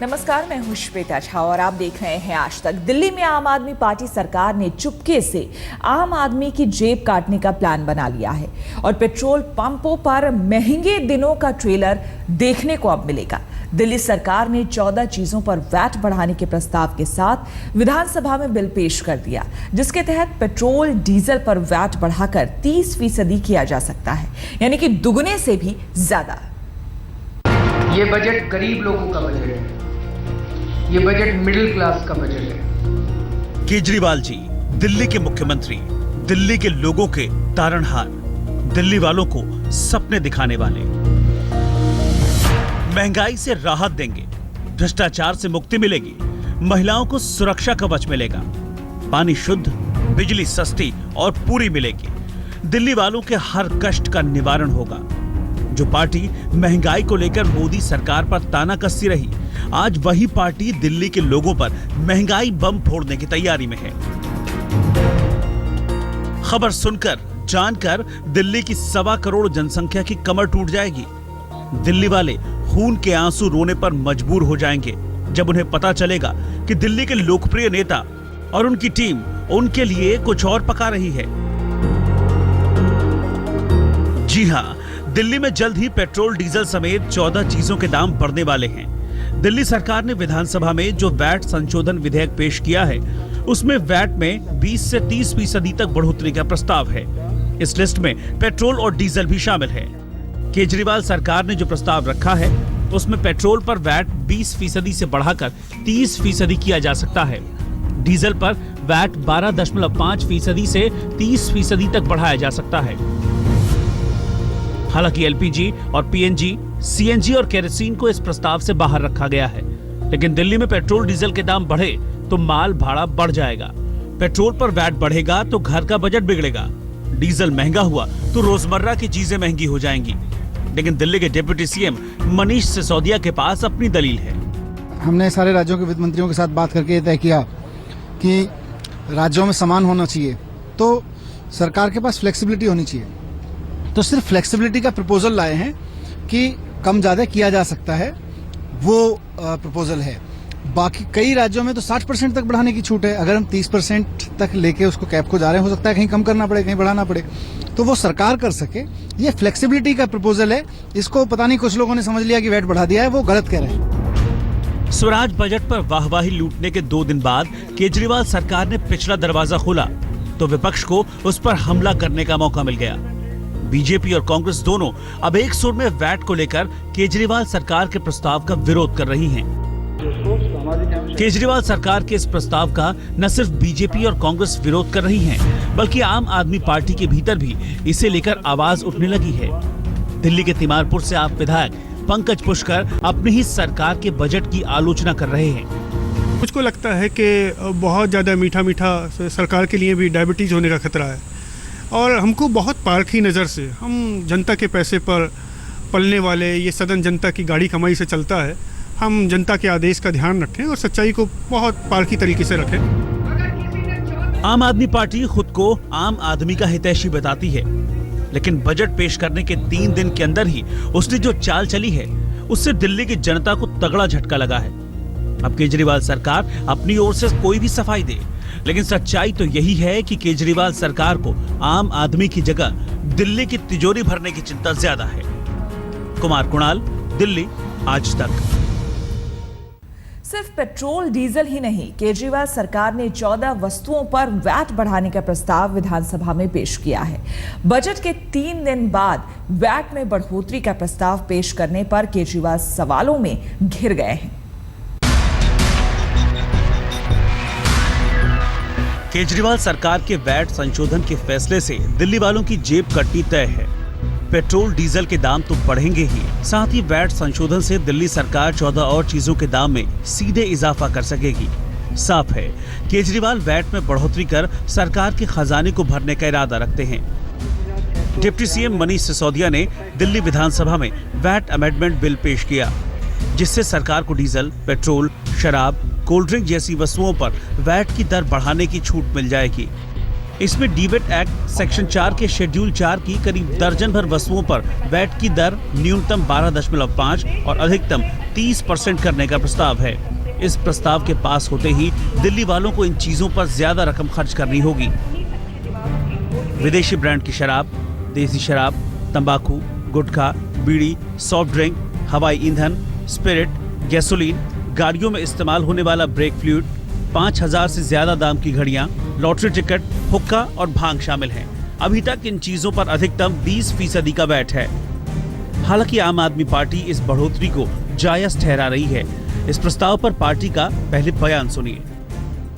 नमस्कार, मैं हूं श्वेता झा और आप देख रहे हैं आज तक। दिल्ली में आम आदमी पार्टी सरकार ने चुपके से आम आदमी की जेब काटने का प्लान बना लिया है और पेट्रोल पंपों पर महंगे दिनों का ट्रेलर देखने को अब मिलेगा। दिल्ली सरकार ने 14 चीजों पर वैट बढ़ाने के प्रस्ताव के साथ विधानसभा में बिल पेश कर दिया, जिसके तहत पेट्रोल डीजल पर वैट बढ़ाकर 30% किया जा सकता है, यानी कि दुगने से भी ज्यादा। ये बजट गरीब लोगों का बजट है, ये बजट मिडिल क्लास का बजट है। केजरीवाल जी दिल्ली के मुख्यमंत्री, दिल्ली के लोगों के तारणहार, दिल्ली वालों को सपने दिखाने वाले। महंगाई से राहत देंगे, भ्रष्टाचार से मुक्ति मिलेगी, महिलाओं को सुरक्षा कवच मिलेगा, पानी शुद्ध, बिजली सस्ती और पूरी मिलेगी। दिल्ली वालों के हर कष्ट का निवारण होगा। जो पार्टी महंगाई को लेकर मोदी सरकार पर ताना कसती रही, आज वही पार्टी दिल्ली के लोगों पर महंगाई बम फोड़ने की तैयारी में है। खबर सुनकर जानकर दिल्ली की 1.25 करोड़ जनसंख्या की कमर टूट जाएगी। दिल्ली वाले खून के आंसू रोने पर मजबूर हो जाएंगे जब उन्हें पता चलेगा कि दिल्ली के लोकप्रिय नेता और उनकी टीम उनके लिए कुछ और पका रही है। जी हां, दिल्ली में जल्द ही पेट्रोल डीजल समेत 14 चीजों के दाम बढ़ने वाले हैं। दिल्ली सरकार ने विधानसभा में जो वैट संशोधन विधेयक पेश किया है, उसमें वैट में 20 से 30% तक बढ़ोतरी का प्रस्ताव है। इस लिस्ट में पेट्रोल और डीजल भी शामिल है। केजरीवाल सरकार ने जो प्रस्ताव रखा है, उसमें पेट्रोल पर वैट 20% से बढ़ाकर 30% किया जा सकता है। डीजल पर वैट 12.5% से 30% तक बढ़ाया जा सकता है। हालांकि एलपीजी और पीएनजी, सीएनजी और केरोसिन को इस प्रस्ताव से बाहर रखा गया है, लेकिन दिल्ली में पेट्रोल डीजल के दाम बढ़े तो माल भाड़ा बढ़ जाएगा। पेट्रोल पर वैट बढ़ेगा तो घर का बजट बिगड़ेगा। डीजल महंगा हुआ तो रोजमर्रा की चीजें महंगी हो जाएंगी। लेकिन दिल्ली के डिप्टी सीएम मनीष सिसोदिया के पास अपनी दलील है। हमने सारे राज्यों के वित्त मंत्रियों के साथ बात करके तय किया कि राज्यों में समान होना चाहिए, तो सरकार के पास फ्लेक्सिबिलिटी होनी चाहिए। तो सिर्फ फ्लेक्सिबिलिटी का प्रपोजल लाए हैं कि कम ज्यादा किया जा सकता है, वो प्रपोजल है। बाकी कई राज्यों में तो 60% तक बढ़ाने की छूट है। अगर हम 30% तक लेके उसको कैप को जा रहे हैं, हो सकता है कहीं कम करना पड़े, कहीं बढ़ाना पड़े, तो वो सरकार कर सके। ये फ्लेक्सिबिलिटी का प्रपोजल है। इसको पता नहीं कुछ लोगों ने समझ लिया कि वैट बढ़ा दिया है, वो गलत कह रहे हैं। स्वराज बजट पर वाहवाही लूटने के 2 दिन बाद केजरीवाल सरकार ने पिछला दरवाजा खोला तो विपक्ष को उस पर हमला करने का मौका मिल गया। बीजेपी और कांग्रेस दोनों अब एक सुर में वैट को लेकर केजरीवाल सरकार के प्रस्ताव का विरोध कर रही हैं। केजरीवाल सरकार के इस प्रस्ताव का न सिर्फ बीजेपी और कांग्रेस विरोध कर रही हैं, बल्कि आम आदमी पार्टी के भीतर भी इसे लेकर आवाज उठने लगी है। दिल्ली के तिमारपुर से आप विधायक पंकज पुष्कर अपनी ही सरकार के बजट की आलोचना कर रहे हैं। मुझको लगता है कि बहुत ज्यादा मीठा मीठा सरकार के लिए भी डायबिटीज होने का खतरा है और हमको बहुत पारखी नज़र से, हम जनता के पैसे पर पलने वाले, ये सदन जनता की गाड़ी कमाई से चलता है, हम जनता के आदेश का ध्यान रखें और सच्चाई को बहुत पारखी तरीके से रखें। आम आदमी पार्टी खुद को आम आदमी का हितैषी बताती है, लेकिन बजट पेश करने के 3 दिन के अंदर ही उसने जो चाल चली है, उससे दिल्ली की जनता को तगड़ा झटका लगा है। अब केजरीवाल सरकार अपनी ओर से कोई भी सफाई दे, लेकिन सच्चाई तो यही है कि केजरीवाल सरकार को आम आदमी की जगह दिल्ली की तिजोरी भरने की चिंता ज्यादा है। कुमार कुणाल, दिल्ली आज तक। सिर्फ पेट्रोल डीजल ही नहीं, केजरीवाल सरकार ने 14 वस्तुओं पर वैट बढ़ाने का प्रस्ताव विधानसभा में पेश किया है। बजट के 3 दिन बाद वैट में बढ़ोतरी का प्रस्ताव पेश करने पर केजरीवाल सवालों में घिर गए हैं। केजरीवाल सरकार के वैट संशोधन के फैसले से दिल्ली वालों की जेब कटनी तय है। पेट्रोल डीजल के दाम तो बढ़ेंगे ही, साथ ही वैट संशोधन से दिल्ली सरकार 14 और चीजों के दाम में सीधे इजाफा कर सकेगी। साफ है, केजरीवाल वैट में बढ़ोतरी कर सरकार के खजाने को भरने का इरादा रखते हैं। डिप्टी सीएम मनीष सिसोदिया ने दिल्ली विधानसभा में वैट अमेंडमेंट बिल पेश किया, जिससे सरकार को डीजल, पेट्रोल, शराब, कोल्ड ड्रिंक जैसी वस्तुओं पर वैट की दर बढ़ाने की छूट मिल जाएगी। इसमें डीबेट एक्ट सेक्शन 4 के शेड्यूल 4 की करीब दर्जन भर वस्तुओं पर वैट की दर न्यूनतम 12.5 और अधिकतम 30% करने का प्रस्ताव है। इस प्रस्ताव के पास होते ही दिल्ली वालों को इन चीजों पर ज्यादा रकम खर्च करनी होगी। विदेशी ब्रांड की शराब, देसी शराब, तंबाकू, गुटखा, बीड़ी, सॉफ्ट ड्रिंक, हवाई ईंधन, स्पिरिट, गैसोलीन, गाड़ियों में इस्तेमाल होने वाला ब्रेक फ्लूइड, 5000 से ज्यादा दाम की घड़ियां, लॉटरी टिकट, हुक्का और भांग शामिल हैं। अभी तक इन चीजों पर अधिकतम 20% का वैट है। हालांकि आम आदमी पार्टी इस बढ़ोतरी को जायज ठहरा रही है। इस प्रस्ताव पर पार्टी का पहले बयान सुनिए।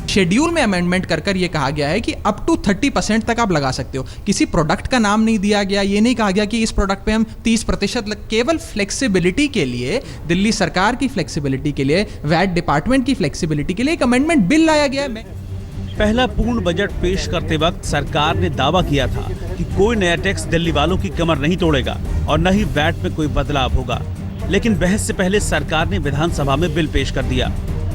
शेड्यूल में अमेंडमेंट कर ये कहा गया है कि अप टू 30% तक आप लगा सकते हो। किसी प्रोडक्ट का नाम नहीं दिया गया, ये नहीं कहा गया कि इस प्रोडक्ट पे हम 30% केवल फ्लेक्सिबिलिटी के लिए, दिल्ली सरकार की फ्लेक्सिबिलिटी के लिए, वैट डिपार्टमेंट की फ्लेक्सिबिलिटी के लिए एक अमेंडमेंट बिल लाया गया है। पहला पूर्ण बजट पेश करते वक्त सरकार ने दावा किया था कि कोई नया टैक्स दिल्ली वालों की कमर नहीं तोड़ेगा और न ही वैट में कोई बदलाव होगा। लेकिन बहस से पहले सरकार ने विधानसभा में बिल पेश कर दिया।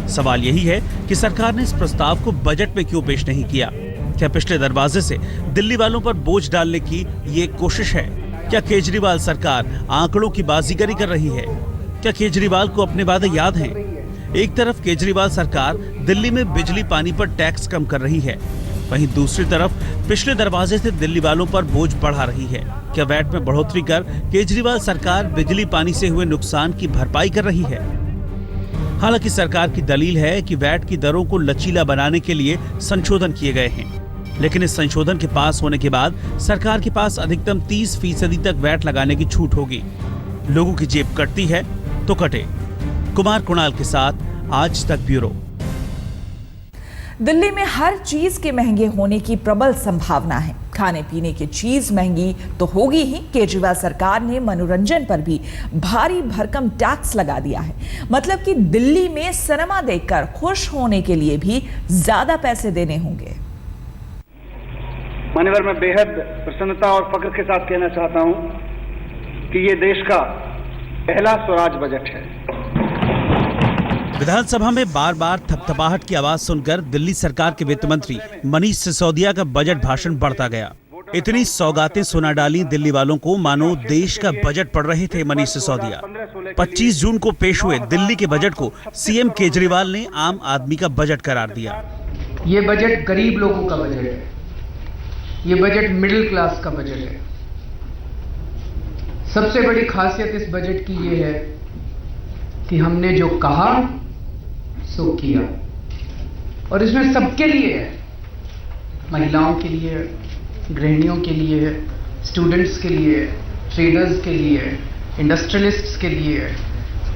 सवाल यही है कि सरकार ने इस प्रस्ताव को बजट में क्यों पेश नहीं किया? क्या पिछले दरवाजे से दिल्ली वालों पर बोझ डालने की ये कोशिश है? क्या केजरीवाल सरकार आंकड़ों की बाजीगरी कर रही है? क्या केजरीवाल को अपने वादे याद हैं? एक तरफ केजरीवाल सरकार दिल्ली में बिजली पानी पर टैक्स कम कर रही है, वहीं दूसरी तरफ पिछले दरवाजे से दिल्ली वालों पर बोझ बढ़ा रही है। क्या वैट में बढ़ोतरी कर केजरीवाल सरकार बिजली पानी से हुए नुकसान की भरपाई कर रही है? हालांकि सरकार की दलील है कि वैट की दरों को लचीला बनाने के लिए संशोधन किए गए हैं, लेकिन इस संशोधन के पास होने के बाद सरकार के पास अधिकतम 30% तक वैट लगाने की छूट होगी। लोगों की जेब कटती है तो कटे। कुमार कुणाल के साथ आज तक ब्यूरो। दिल्ली में हर चीज के महंगे होने की प्रबल संभावना है। खाने पीने की चीज महंगी तो होगी ही, केजरीवाल सरकार ने मनोरंजन पर भी भारी भरकम टैक्स लगा दिया है। मतलब कि दिल्ली में सिनेमा देखकर खुश होने के लिए भी ज्यादा पैसे देने होंगे। मान्यवर, मैं बेहद प्रसन्नता और फख्र के साथ कहना चाहता हूं कि ये देश का पहला स्वराज बजट है। विधानसभा में बार बार थपथपाहट की आवाज सुनकर दिल्ली सरकार के वित्त मंत्री मनीष सिसोदिया का बजट भाषण बढ़ता गया। इतनी सौगातें सुना डाली दिल्ली वालों को मानो देश का बजट पढ़ रहे थे मनीष सिसोदिया। 25 जून को पेश हुए दिल्ली के बजट को सीएम केजरीवाल ने आम आदमी का बजट करार दिया। ये बजट गरीब लोगों का बजट है। ये बजट मिडिल क्लास का बजट है। सबसे बड़ी खासियत इस बजट की ये है कि हमने जो कहा सो किया, और इसमें सबके लिए है। महिलाओं के लिए, गृहिणियों के लिए, स्टूडेंट्स के लिए, ट्रेडर्स के लिए, इंडस्ट्रियलिस्ट्स के लिए,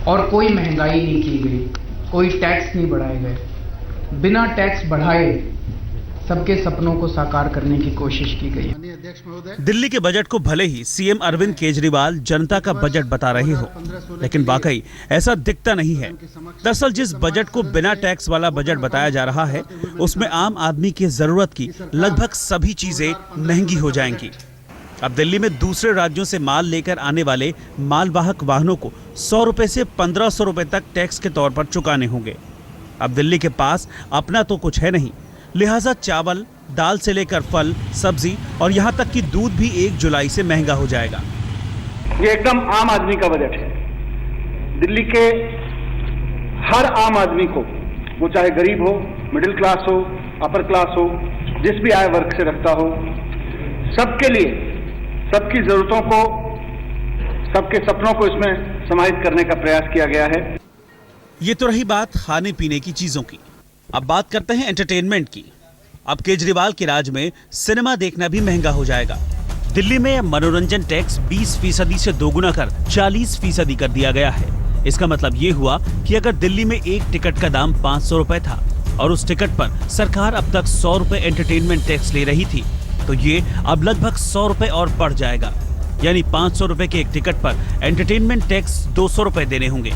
और कोई महंगाई नहीं की गई, कोई टैक्स नहीं बढ़ाए गए। बिना टैक्स बढ़ाए सबके सपनों को साकार करने की कोशिश की गई है। दिल्ली के बजट को भले ही सीएम अरविंद केजरीवाल जनता का बजट बता रहे हो, लेकिन वाकई ऐसा दिखता नहीं है। दरअसल जिस बजट को बिना टैक्स वाला बजट बताया जा रहा है, उसमें आम आदमी की जरूरत की लगभग सभी चीजें महंगी हो जाएंगी। अब दिल्ली में दूसरे राज्यों से माल लेकर आने वाले मालवाहक वाहनों को 100 रुपए से 1500 रुपए तक टैक्स के तौर पर चुकाने होंगे। अब दिल्ली के पास अपना तो कुछ है नहीं, लिहाजा चावल, दाल से लेकर फल, सब्जी और यहाँ तक कि दूध भी 1 जुलाई से महंगा हो जाएगा। ये एकदम आम आदमी का बजट है। दिल्ली के हर आम आदमी को, वो चाहे गरीब हो, मिडिल क्लास हो, अपर क्लास हो, जिस भी आय वर्ग से रखता हो, सबके लिए, सबकी जरूरतों को, सबके सपनों को इसमें समाहित करने का प्रयास किया गया है। ये तो रही बात खाने पीने की चीजों की। अब बात करते हैं एंटरटेनमेंट की। अब केजरीवाल के राज में सिनेमा देखना भी महंगा हो जाएगा। दिल्ली में मनोरंजन टैक्स 20% से दोगुना कर 40% कर दिया गया है। इसका मतलब ये हुआ कि अगर दिल्ली में एक टिकट का दाम 500 रुपए था और उस टिकट पर सरकार अब तक 100 रुपए एंटरटेनमेंट टैक्स ले रही थी, तो ये अब लगभग 100 रुपए और बढ़ जाएगा। यानी 500 रुपए के एक टिकट पर एंटरटेनमेंट टैक्स 200 रुपए देने होंगे।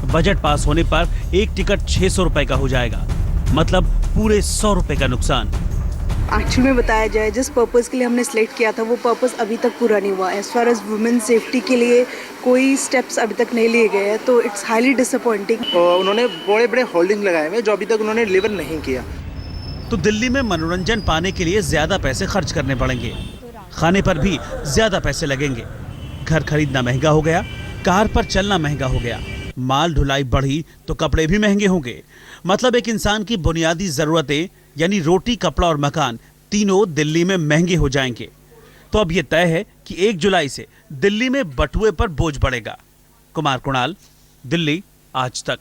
बजट पास होने पर एक टिकट 600 रुपए का हो जाएगा, मतलब पूरे 100 रुपए का नुकसान। एक्चुअल में बताया जाए, जिस पर्पस के लिए हमने सिलेक्ट किया था वो पर्पस अभी तक पूरा नहीं हुआ। As far as women safety के लिए कोई स्टेप्स अभी तक नहीं लिए गए हैं, तो इट्स हाईली डिसअपॉइंटिंग। उन्होंने बड़े बड़े होल्डिंग लगाए हुए जो अभी तक उन्होंने डिलीवर नहीं किया। तो दिल्ली में मनोरंजन पाने के लिए ज्यादा पैसे खर्च करने पड़ेंगे, खाने पर भी ज्यादा पैसे लगेंगे, घर खरीदना महंगा हो गया, कार पर चलना महंगा हो गया, माल ढुलाई बढ़ी तो कपड़े भी महंगे होंगे। मतलब एक इंसान की बुनियादी जरूरतें यानी रोटी, कपड़ा और मकान तीनों दिल्ली में महंगे हो जाएंगे। तो अब यह तय है कि 1 जुलाई से दिल्ली में बटुए पर बोझ बढ़ेगा। कुमार कुणाल, दिल्ली आज तक।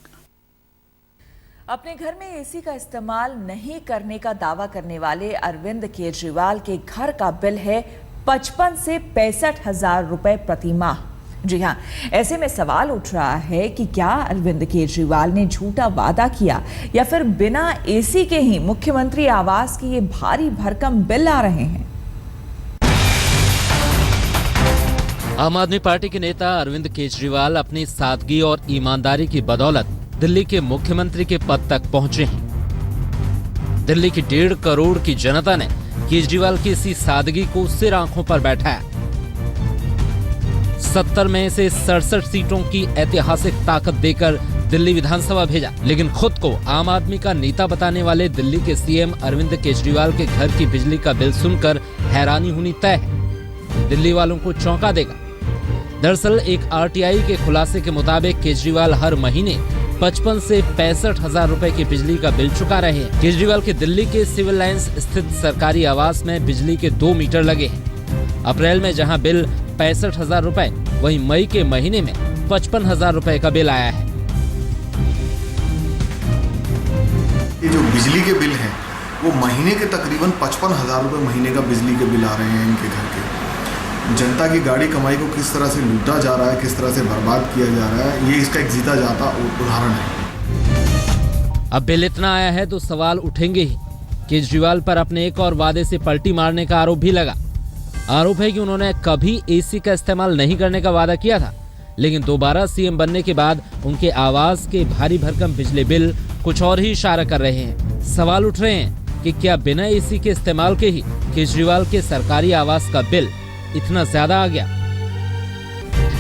अपने घर में एसी का इस्तेमाल नहीं करने का दावा करने वाले अरविंद केजरीवाल के घर का बिल है 55 से 65 हजार रुपए प्रति माह। जी हां, ऐसे में सवाल उठ रहा है कि क्या अरविंद केजरीवाल ने झूठा वादा किया या फिर बिना एसी के ही मुख्यमंत्री आवास के ये भारी भरकम बिल आ रहे हैं। आम आदमी पार्टी के नेता अरविंद केजरीवाल अपनी सादगी और ईमानदारी की बदौलत दिल्ली के मुख्यमंत्री के पद तक पहुंचे हैं। दिल्ली की 1.5 करोड़ की जनता ने केजरीवाल की इसी सादगी को सिर आंखों पर बैठाया। 70 में से 67 सीटों की ऐतिहासिक ताकत देकर दिल्ली विधानसभा भेजा, लेकिन खुद को आम आदमी का नेता बताने वाले दिल्ली के सीएम अरविंद केजरीवाल के घर की बिजली का बिल सुनकर हैरानी होनी तय है। दिल्ली वालों को चौंका देगा। दरअसल एक आरटीआई के खुलासे के मुताबिक केजरीवाल हर महीने 55 से 65 हजार रुपए की बिजली का बिल चुका रहे हैं। केजरीवाल के दिल्ली के सिविल लाइंस स्थित सरकारी आवास में बिजली के 2 मीटर लगे हैं। अप्रैल में जहां बिल 65 हजार रुपए, वहीं मई के महीने में 55 हजार रुपए का बिल आया है। ये जो बिजली के बिल हैं, वो महीने के तकरीबन 55 हजार रुपए महीने का बिजली के बिल आ रहे हैं इनके घर के। जनता की गाड़ी कमाई को किस तरह से लूटा जा रहा है, किस तरह से बर्बाद किया जा रहा है, ये इसका एक जीता जाता उदाहरण है। अब बिल इतना आया है तो सवाल उठेंगे ही। केजरीवाल पर अपने एक और वादे से पलटी मारने का आरोप भी लगा। आरोप है कि उन्होंने कभी एसी का इस्तेमाल नहीं करने का वादा किया था, लेकिन दोबारा सीएम बनने के बाद उनके आवास के भारी भरकम बिजली बिल कुछ और ही इशारा कर रहे हैं। सवाल उठ रहे हैं कि क्या बिना एसी के इस्तेमाल के ही केजरीवाल के सरकारी आवास का बिल इतना ज्यादा आ गया।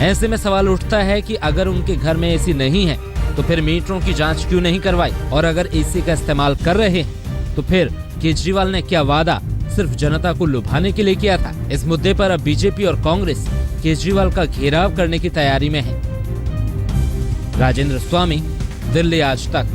ऐसे में सवाल उठता है कि अगर उनके घर में एसी नहीं है तो फिर मीटरों की जांच क्यों नहीं करवाई, और अगर एसी का इस्तेमाल कर रहे हैं तो फिर केजरीवाल ने क्या वादा सिर्फ जनता को लुभाने के लिए किया था। इस मुद्दे पर अब बीजेपी और कांग्रेस केजरीवाल का घेराव करने की तैयारी में है। राजेंद्र स्वामी, दिल्ली आज तक।